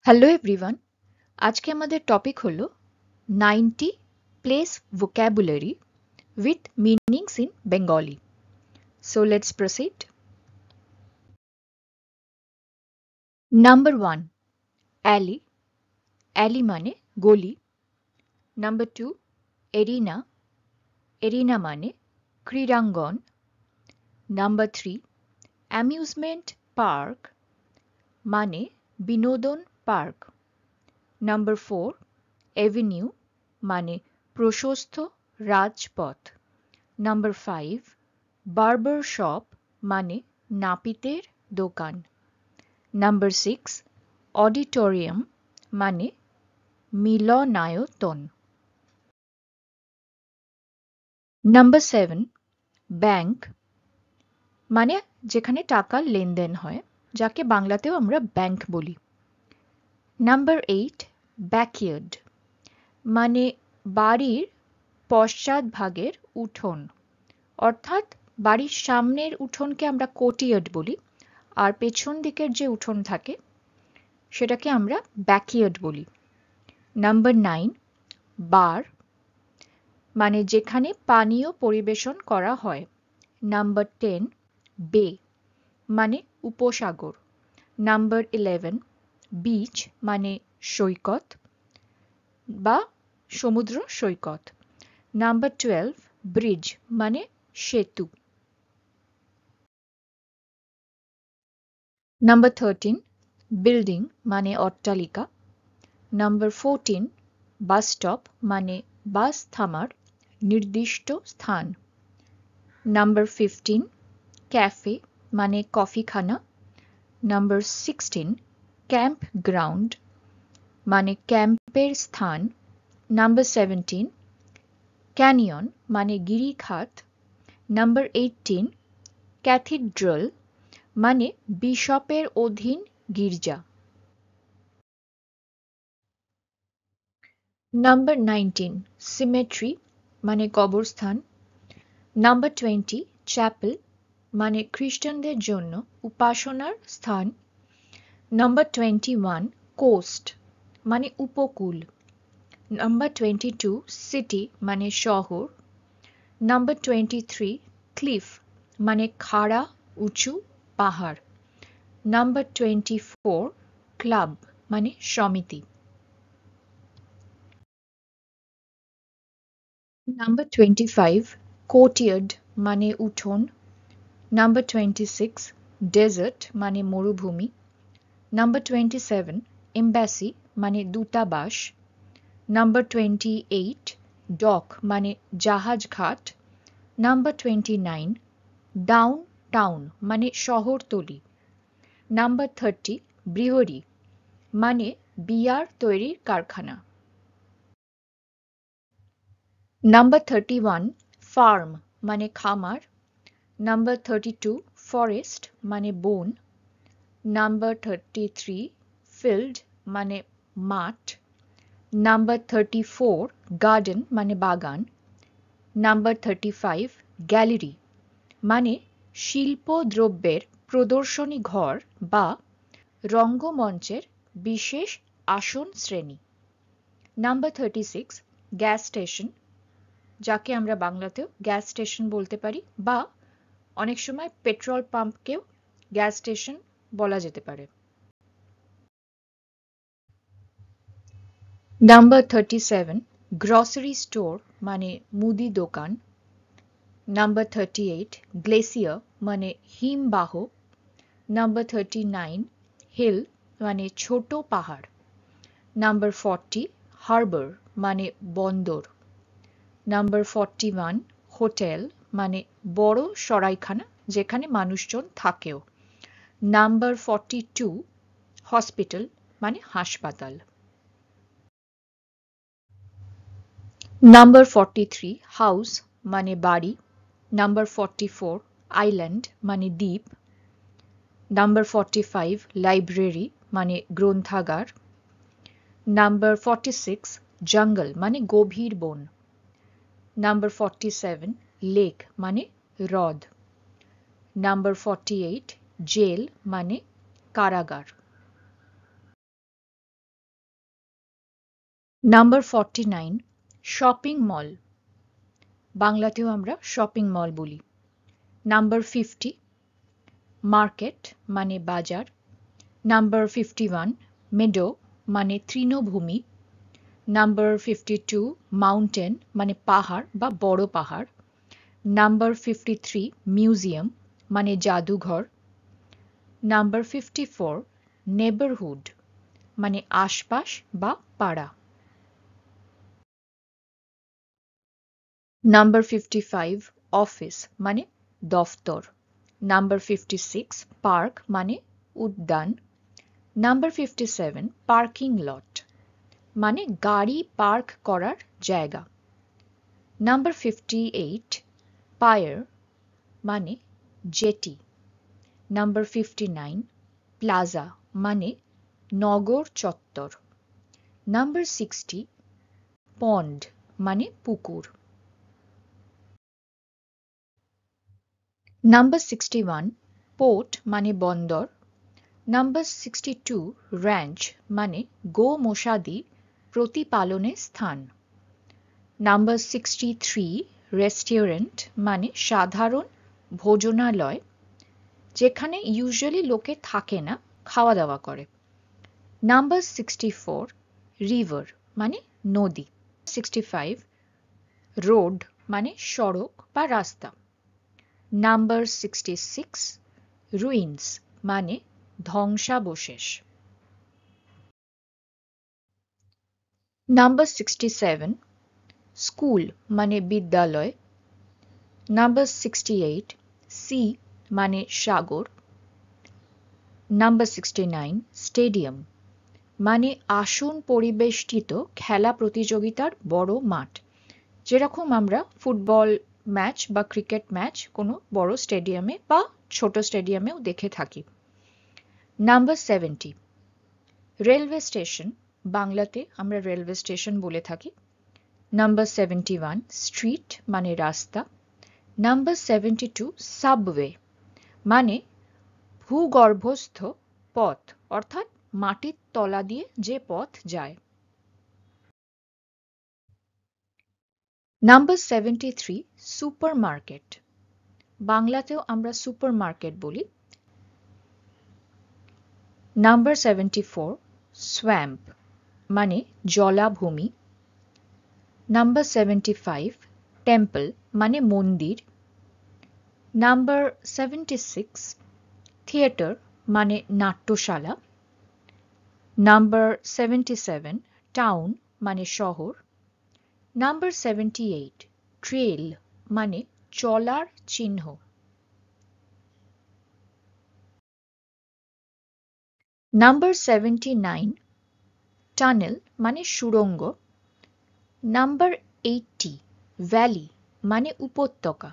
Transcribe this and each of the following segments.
Hello everyone, আজকে আমাদের topic হলো 90 place vocabulary with meanings in Bengali. So let's proceed. Number 1, alley. Alley মানে গলি। Number 2, arena. Arena মানে ক্রীড়াঙ্গন। Number 3, amusement park মানে বিনোদন পার্ক। Number 4, avenue মানে প্রশস্ত রাজপথ। Number 5, barber shop মানে নাপিতের দোকান। Number 6, auditorium মানে মিলনায়তন। Number 7, bank মানে যেখানে টাকার লেনদেন হয়, যাকে বাংলাতেও আমরা ব্যাংক বলি। Number 8, backyard মানে বাড়ির পশ্চাৎভাগের উঠোন, অর্থাৎ বাড়ির সামনের উঠোনকে আমরা কোর্টইয়ার্ড বলি, আর পেছন দিকের যে উঠোন থাকে সেটাকে আমরা ব্যাকইয়ার্ড বলি। নাম্বার 9, বার মানে যেখানে পানীয় পরিবেশন করা হয়। নাম্বার 10, বে মানে উপসাগর। নাম্বার 11, বিচ মানে সৈকত বা সমুদ্র সৈকত। নাম্বার 12, ব্রিজ মানে সেতু। নাম্বার 13, বিল্ডিং মানে অট্টালিকা। নাম্বার 14, বাস স্টপ মানে বাস থামার নির্দিষ্ট স্থান। নাম্বার 15, ক্যাফে মানে কফিখানা। নাম্বার 16, ক্যাম্প গ্রাউন্ড মানে ক্যাম্পের স্থান। নাম্বার 17, ক্যানিয়ন মানে গিরিখাত। নাম্বার 18, ক্যাথিড্রাল মানে বিশপের অধীন গির্জা। নাম্বার 19, সিমেট্রি মানে কবরস্থান। নাম্বার 20, চ্যাপেল মানে খ্রিস্টানদের জন্য উপাসনার স্থান। নাম্বার 21, কোস্ট মানে উপকূল। নাম্বার 22, সিটি মানে শহর। নাম্বার 23, ক্লিফ মানে খাড়া উঁচু পাহাড়। নাম্বার 24, ক্লাব মানে সমিতি। নাম্বার 25, কোর্টইয়ার্ড মানে উঠোন। নাম্বার 26, ডেজার্ট মানে মরুভূমি। নাম্বার 27, এম্বাসি মানে দূতাবাস। নাম্বার 28, ডক মানে জাহাজ ঘাট। নাম্বার 29, ডাউন টাউন মানে শহরতলি। নাম্বার 30, ব্রিউয়ারি মানে বিয়ার তৈরির কারখানা। নাম্বার 31, ফার্ম মানে খামার। নাম্বার 32, ফরেস্ট মানে বন। নাম্বার 33, ফিল্ড মানে মাঠ। নাম্বার 34, গার্ডেন মানে বাগান। নাম্বার 35, গ্যালারি মানে শিল্পদ্রব্যের প্রদর্শনী ঘর বা রঙ্গমঞ্চের বিশেষ আসন শ্রেণী। নাম্বার 36, গ্যাস স্টেশন, যাকে আমরা বাংলাতেও গ্যাস স্টেশন বলতে পারি, বা অনেক সময় পেট্রোল পাম্পকেও গ্যাস স্টেশন বলা যেতে পারে। নাম্বার 37, গ্রসারি স্টোর মানে মুদি দোকান। নাম্বার 38, গ্লেসিয়ার মানে হিমবাহ। নাম্বার 39, হিল মানে ছোট পাহাড়। নাম্বার 40, হারবার মানে বন্দর। নাম্বার 41, হোটেল মানে বড় সরাইখানা যেখানে মানুষজন থাকেও। নাম্বার 42, হসপিটাল মানে হাসপাতাল। নাম্বার 43, হাউস মানে বাড়ি। নাম্বার 44, আইল্যান্ড মানে দ্বীপ। নাম্বার 45, লাইব্রেরি মানে গ্রন্থাগার। নাম্বার 46, জঙ্গল মানে গভীর বন। নাম্বার 47, লেক মানে হ্রদ। নাম্বার 48, জেল মানে কারাগার। নাম্বার 49 শপিং মল, বাংলাতেও আমরা শপিং মল বলি। নাম্বার 50 মার্কেট মানে বাজার। নাম্বার 51 মেডো মানে তৃণভূমি। নাম্বার 52 মাউন্টেন মানে পাহাড় বা বড় পাহাড়। নাম্বার 53 মিউজিয়াম মানে জাদুঘর। নাম্বার 54 নেবারহুড মানে আশপাশ বা পাড়া। নাম্বার 55 অফিস মানে দফতর। নাম্বার 56 পার্ক মানে উদ্যান। নাম্বার 57 পার্কিং লট মানে গাড়ি পার্ক করার জায়গা। নাম্বার 58 পায়ার মানে জেটি। নাম্বার 59 প্লাজা মানে নগর চত্বর। নাম্বার 60 পন্ড মানে পুকুর। নাম্বার 61 পোর্ট মানে বন্দর। নাম্বার 62 র্যাঞ্চ মানে গোমোষাদি প্রতিপালনের স্থান। নাম্বার 63 রেস্টুরেন্ট মানে সাধারণ ভোজনালয়, যেখানে ইউজুয়ালি লোকে থাকে না, খাওয়া দাওয়া করে। নাম্বার 64 রিভার মানে নদী। 65 রোড মানে সড়ক বা রাস্তা। নাম্বার 66 রুইন্স মানে ধ্বংসাবশেষ। নাম্বার 67 স্কুল মানে বিদ্যালয়। নাম্বার 68 সি মানে সাগর। নাম্বার 69 স্টেডিয়াম মানে আসন পরিবেষ্টিত খেলা প্রতিযোগিতার বড় মাঠ, যেরকম আমরা ফুটবল ম্যাচ বা ক্রিকেট ম্যাচ কোনো বড় স্টেডিয়ামে বা ছোট স্টেডিয়ামেও দেখে থাকি। নাম্বার 70 রেলওয়ে স্টেশন, বাংলাতে আমরা রেলওয়ে স্টেশন বলে থাকি। নাম্বার 71 স্ট্রিট মানে রাস্তা। নাম্বার 72 সাবওয়ে মানে ভূগর্ভস্থ পথ, অর্থাৎ মাটির তলা দিয়ে যে পথ যায়। নাম্বার 73 সুপারমার্কেট, বাংলাতেও আমরা সুপারমার্কেট বলি। নাম্বার 74 সোয়াম্প মানে জলাভূমি। নাম্বার 75 টেম্পল মানে মন্দির। নাম্বার 76 থিয়েটার মানে নাট্যশালা। নাম্বার 77 টাউন মানে শহর। নাম্বার 78 ট্রেল মানে চলার চিহ্ন। নাম্বার 79 টানেল মানে সুড়ঙ্গ। নাম্বার 80 ভ্যালি মানে উপত্যকা।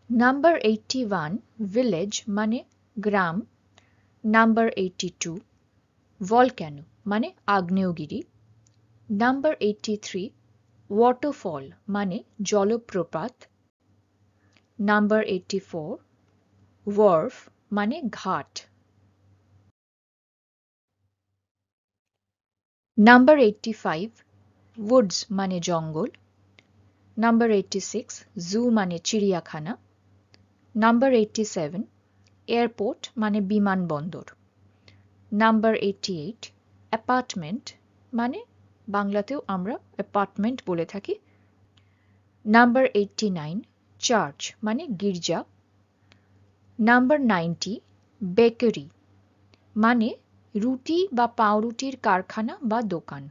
নাম্বার 81 ভিলেজ মানে গ্রাম। নাম্বার 82 ভলক্যানো মানে আগ্নেয়গিরি। নাম্বার 83 ওয়াটারফল মানে জলপ্রপাত। নাম্বার 84 ওয়ার্ফ মানে ঘাট। নাম্বার 85 উডস মানে জঙ্গল। নাম্বার 86 জু মানে চিড়িয়াখানা। নাম্বার 87 এয়ারপোর্ট মানে বিমানবন্দর। নাম্বার 88 অ্যাপার্টমেন্ট মানে বাংলাতেও আমরা অ্যাপার্টমেন্ট বলে থাকি। নাম্বার 89 চার্চ মানে গির্জা। নাম্বার 90 বেকারি মানে রুটি বা পাউরুটির কারখানা বা দোকান।